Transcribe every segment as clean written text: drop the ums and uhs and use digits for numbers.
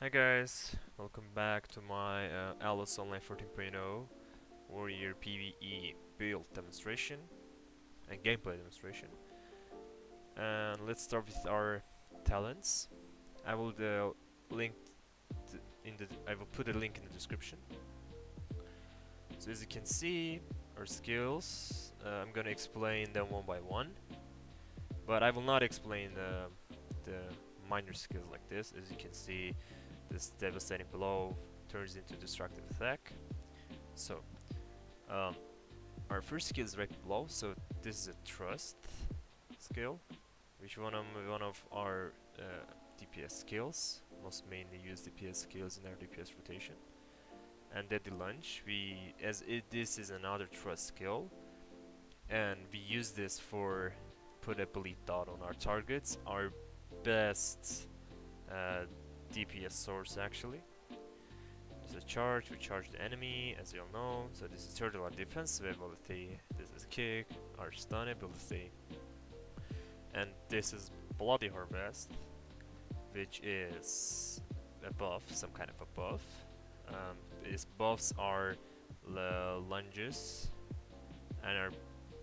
Hi guys, welcome back to my Allods Online 14.0 Warrior PVE build demonstration and gameplay demonstration. And let's start with our talents. I will link I will put a link in the description. So as you can see, our skills. I'm gonna explain them one by one, but I will not explain the minor skills like this. As you can see, this devastating blow turns into destructive attack. So, um, our first skill is rapid blow. So this is a trust skill, which one of our DPS skills. Most mainly use DPS skills in our DPS rotation. And deadly lunge, this is another trust skill, and we use this for put a bleed dot on our targets. Our best uh, DPS source actually. This is a charge, we charge the enemy, as you all know. So this is turtle, our defensive ability. This is kick, our stun ability. And this is bloody harvest, which is a buff, some kind of a buff. Its buffs are lunges, and our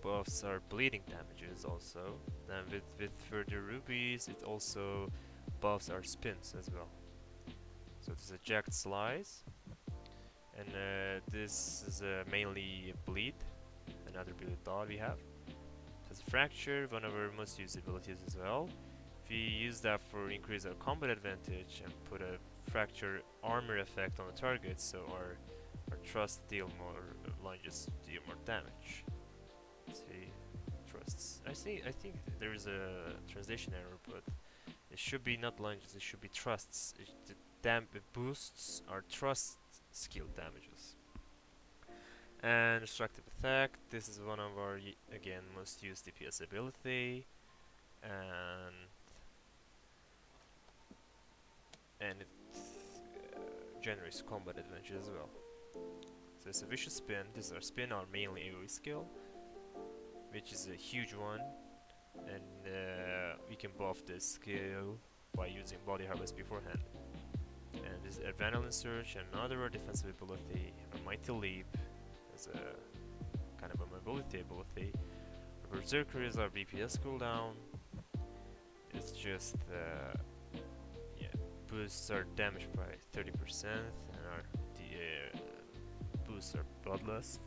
buffs are bleeding damages also. And with further rubies, it also buffs our spins as well. So this is a jacked slice, and this is mainly bleed, another bleed dot we have. There's a fracture, one of our most used abilities as well. We use that for increase our combat advantage and put a fracture armor effect on the target, so our trust deal more lunges deal more damage. Let's see, trusts. I think there is a translation error, but it should be not lunges. It should be trusts. It boosts our trust skill damages. And destructive attack. This is one of our again most used DPS ability, and it generates combat advantage as well. So it's a vicious spin. This is our spin, our mainly AoE skill, which is a huge one, and we can buff this skill by using body harvest beforehand. And this is adrenaline surge, and another defensive ability, a mighty leap, as a kind of a mobility ability. A berserker is our BPS cooldown. It's just boosts our damage by 30%, and our boosts our bloodlust.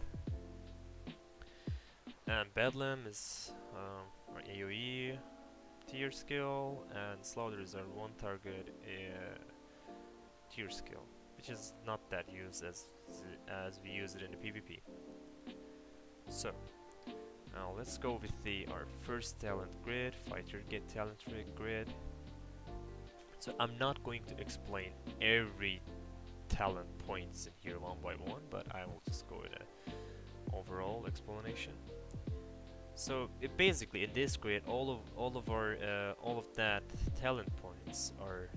And Bedlam is our AoE tier skill, and Slaughter is our one target tier skill, which is not that used as we use it in the PvP. So now let's go with our first talent grid, fighter get talent grid. So I'm not going to explain every talent points in here one by one, but I will just go with an overall explanation. So basically in this grid, all of that talent points are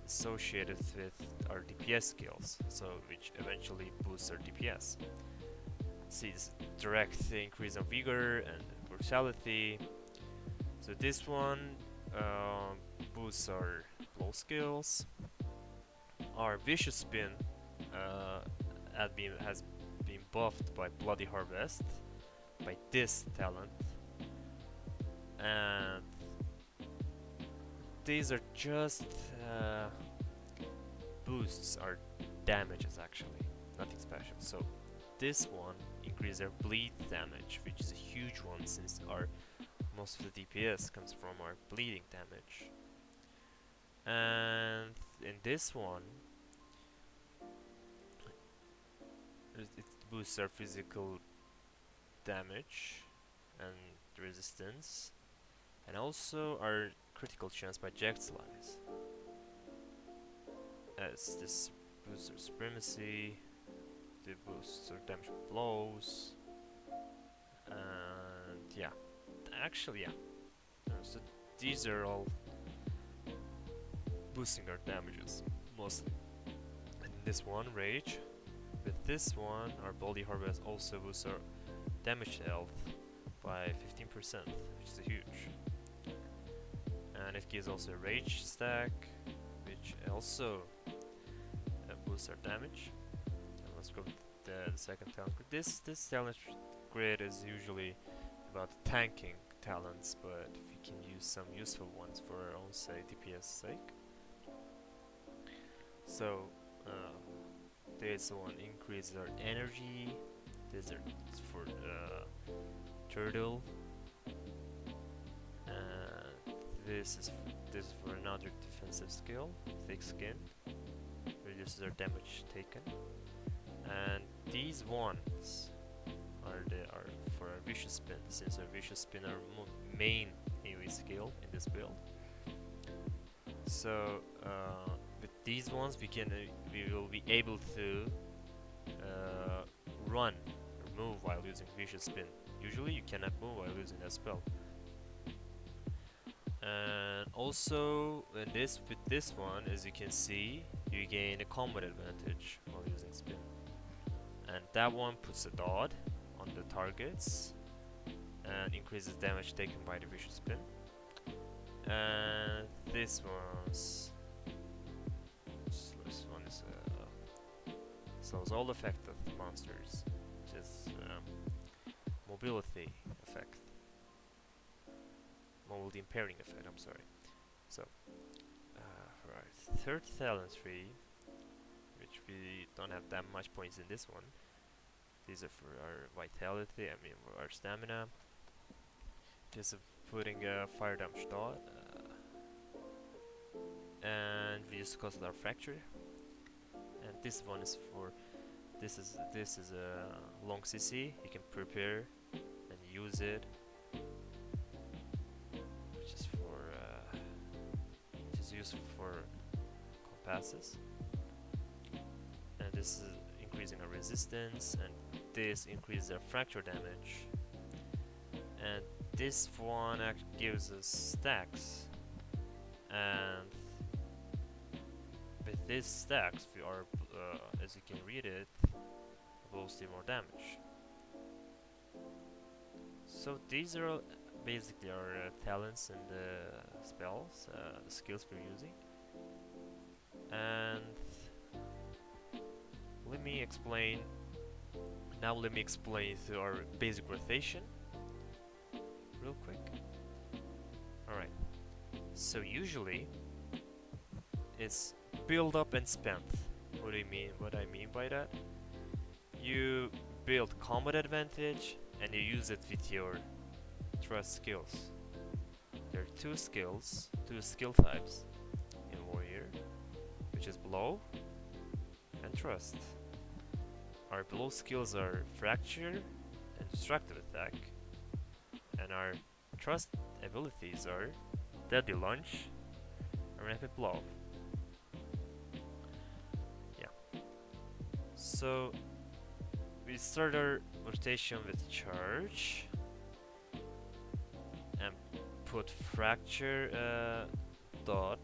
associated with our DPS skills, so which eventually boosts our DPS. See, this direct increase of vigor and brutality. So this one boosts our blow skills. Our vicious spin has been buffed by bloody harvest by this talent, and these are just boosts our damages actually, nothing special. So this one increases our bleed damage, which is a huge one since most of the DPS comes from our bleeding damage. And in this one, it boosts our physical damage and resistance, and also our critical chance by jagged slice. As this boosts our supremacy, it boosts our damage with blows, and yeah, actually yeah. So these are all boosting our damages mostly. And this one, rage. With this one, our body harvest also boosts our damage health by 15%, which is huge. And it gives also a rage stack, which also boost our damage. And let's go with the second talent grid. This talent grid is usually about tanking talents, but we can use some useful ones for our own DPS sake. So this one increases our energy. This is for turtle. This is for another defensive skill, thick skin, reduces our damage taken, and these ones are for our vicious spin, since our vicious spin are main AoE skill in this build. So with these ones we will be able to run or move while using vicious spin. Usually you cannot move while using that spell. And also with this one, as you can see, you gain a combat advantage while using spin, and that one puts a dot on the targets and increases damage taken by the vicious spin. And this one is slows all effect of the monsters, just mobility effect. Mobility impairing effect, I'm sorry. So, right, third talent tree, which we don't have that much points in this one. These are for our vitality, for our stamina. Just putting a fire damage dot, and we just cause our fracture. And this one is for this is a long CC. You can prepare and use it. Useful for compasses, and this is increasing our resistance, and this increases our fracture damage, and this one gives us stacks, and with these stacks we are as you can read it, boosting more damage. So these are basically our talents and the spells, the skills we're using. And let me explain through our basic rotation real quick. Alright, so usually it's build up and spend. What I mean by that? You build combat advantage and you use it with your trust skills. There are two skill types in warrior, which is blow and trust. Our blow skills are fracture and destructive attack, and our trust abilities are deadly lunge and rapid blow. Yeah. So we start our rotation with charge and put fracture dot,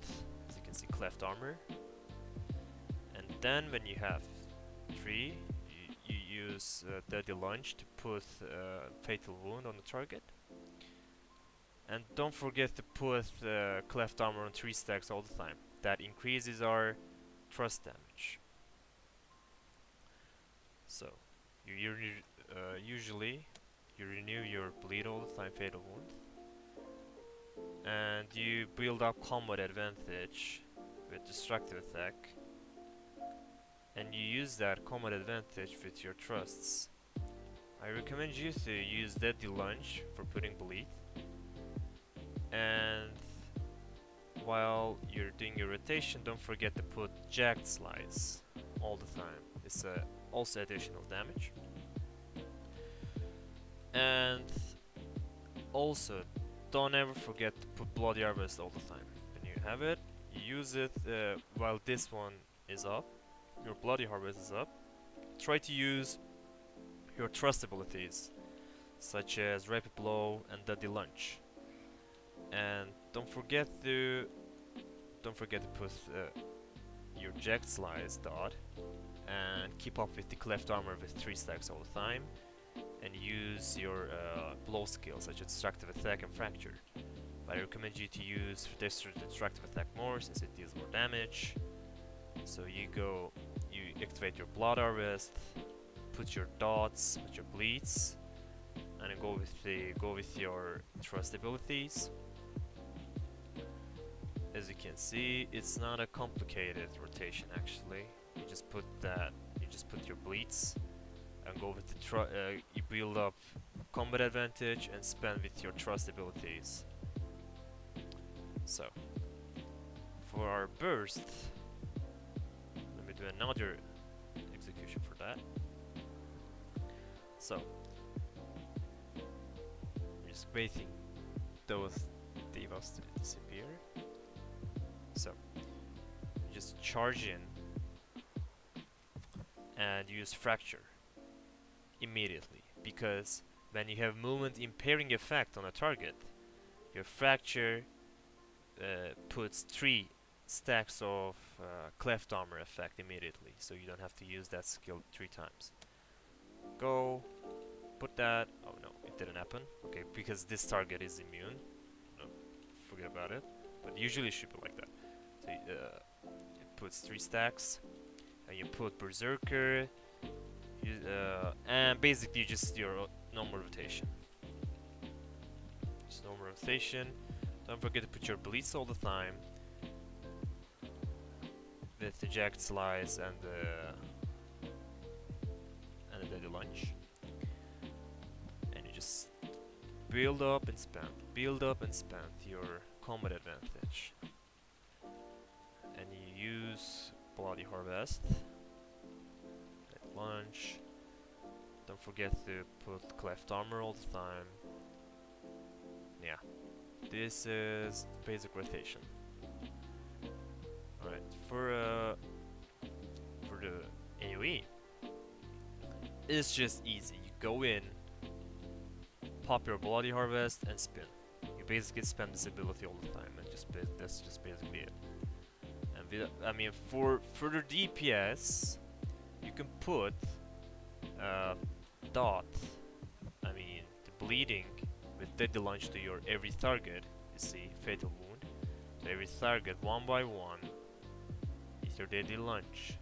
as you can see, cleft armor, and then when you have 3, you use deadly lunge to put fatal wound on the target, and don't forget to put cleft armor on 3 stacks all the time. That increases our trust damage. So usually you renew your bleed all the time, fatal wound, and you build up combat advantage with destructive attack, and you use that combat advantage with your trusts. I recommend you to use deadly lunge for putting bleed, and while you're doing your rotation, don't forget to put jagged slice all the time. It's also additional damage. And also, don't ever forget to put bloody harvest all the time. When you have it, you use it while this one is up. Your bloody harvest is up. Try to use your trust abilities, such as rapid blow and deadly lunge. And don't forget to put your jagged slice dot, and keep up with the cleft armor with 3 stacks all the time, and use your blow skills such as destructive attack and fracture. But I recommend you to use destructive attack more since it deals more damage. So you activate your blood harvest, put your dots, put your bleeds, and then go with your trust abilities. As you can see, it's not a complicated rotation actually. You just put your bleeds and go with the you build up combat advantage and spend with your trust abilities. So, for our burst, let me do another execution for that. So, I'm just waiting those divas to disappear. So, you just charge in and use fracture immediately, because when you have movement impairing effect on a target, your fracture puts 3 stacks of cleft armor effect immediately, so you don't have to use that skill 3 times. Go, put that. Oh no, it didn't happen. Okay, because this target is immune. No, forget about it. But usually it should be like that. So it puts 3 stacks, and you put Berserker, and basically just your normal rotation. Just normal rotation. Don't forget to put your bleeds all the time with the jagged slice and the deadly lunge. And you just build up and spend your combat advantage. And you use bloody harvest, lunge. Don't forget to put cleft armor all the time. Yeah, this is basic rotation. Alright, for the AoE, it's just easy. You go in, pop your bloody harvest, and spin. You basically spam this ability all the time, and that's just basically it. And I mean, for further DPS, you can put dot, I mean the bleeding with deadly lunge to your every target. You see, fatal wound. So every target, one by one, is your deadly lunge.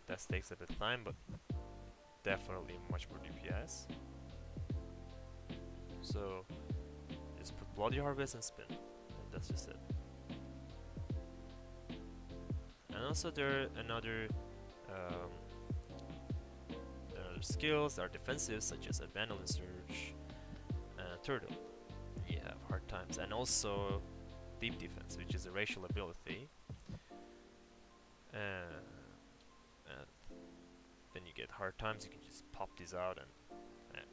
That takes a bit of time, but definitely much more DPS. So just put bloody harvest and spin, and that's just it. And also there are another skills that are defensive, such as Adrenaline Surge and Turtle. You have hard times, and also Deep Defense, which is a racial ability. And then you get hard times. You can just pop these out and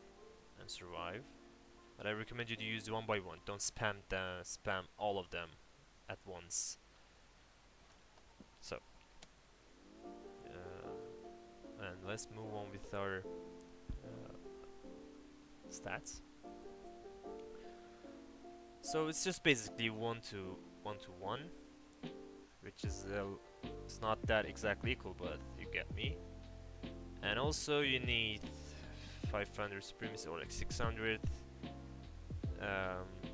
survive. But I recommend you to use one by one. Don't spam all of them at once. So. And let's move on with our stats. So it's just basically 1 to 1, which is it's not that exactly equal, but you get me. And also you need 500 supremacy, or like 600.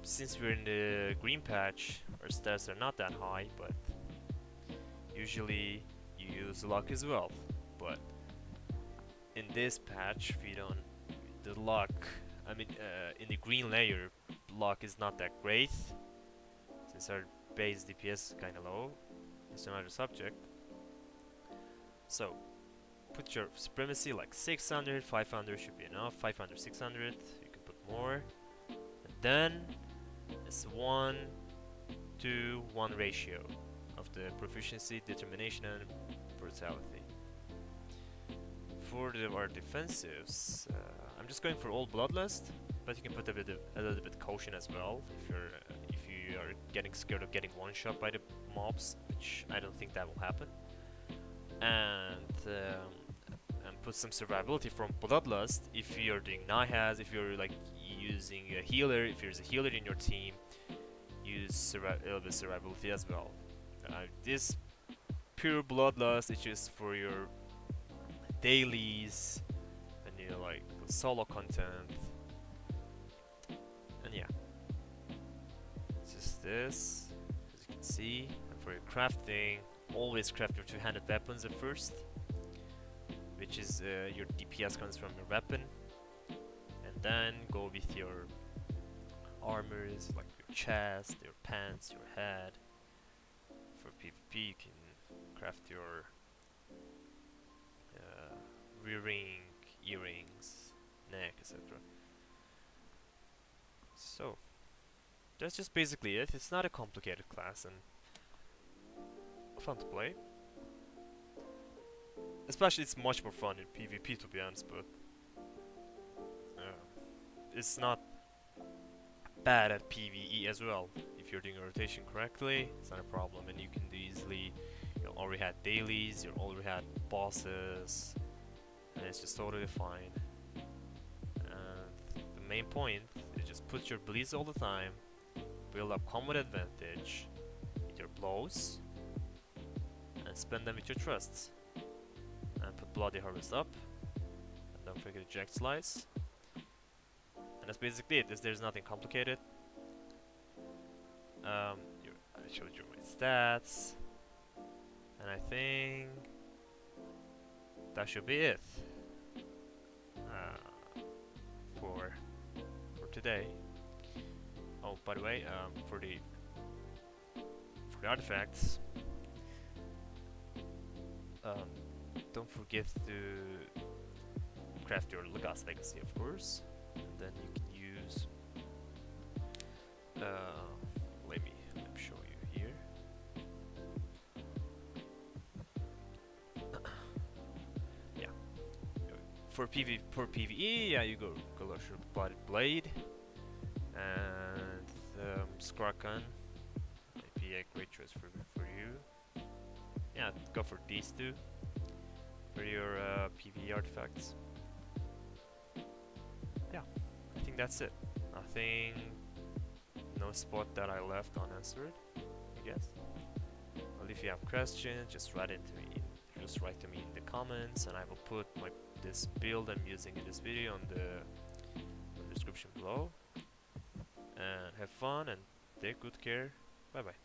Since we're in the green patch, our stats are not that high, but usually you use luck as well. But in this patch, we don't. The luck, I mean, in the green layer, luck is not that great, since our base DPS is kinda low. It's another subject. So, put your supremacy like 600, 500 should be enough. 500, 600, you can put more. And then, it's 1 to 1 ratio of the proficiency, determination, and brutality. For our defensives, I'm just going for all bloodlust, but you can put a little bit caution as well if you are getting scared of getting one shot by the mobs, which I don't think that will happen. And put some survivability from bloodlust if you're doing Nihaz, if you're like using a healer, if there's a healer in your team, use a little bit survivability as well. This pure bloodlust is just for your dailies and like solo content, and yeah, it's just this, as you can see. And for your crafting, always craft your two-handed weapons at first, which is your DPS comes from your weapon, and then go with your armors like your chest, your pants, your head. For PvP, you can craft your rear ring, earrings, neck, etc. So that's just basically it. It's not a complicated class and fun to play. Especially, it's much more fun in PvP to be honest, but it's not bad at PVE as well. If you're doing a rotation correctly, it's not a problem, and you can do easily. You already had dailies, you already had bosses, and it's just totally fine. And the main point is just put your bleeds all the time, build up combat advantage with your blows, and spend them with your thrusts. And put Bloody Harvest up, and don't forget Jack Slice. And that's basically it. There's nothing complicated. I showed you my stats, and I think that should be it for today. Oh, by the way, for the artifacts, don't forget to craft your Legas Legacy, of course, and then you can use. Let me show you here. Yeah, for PVE, yeah, you go Galosher Bodied Blade and Skrakan. Might be a great choice for you. Yeah, go for these two for your PVE artifacts. Yeah, I think that's it. Nothing, no spot that I left unanswered, I guess. Well, if you have questions, just write to me in the comments, and I will put this build I'm using in this video on the description below. And have fun and take good care. Bye bye.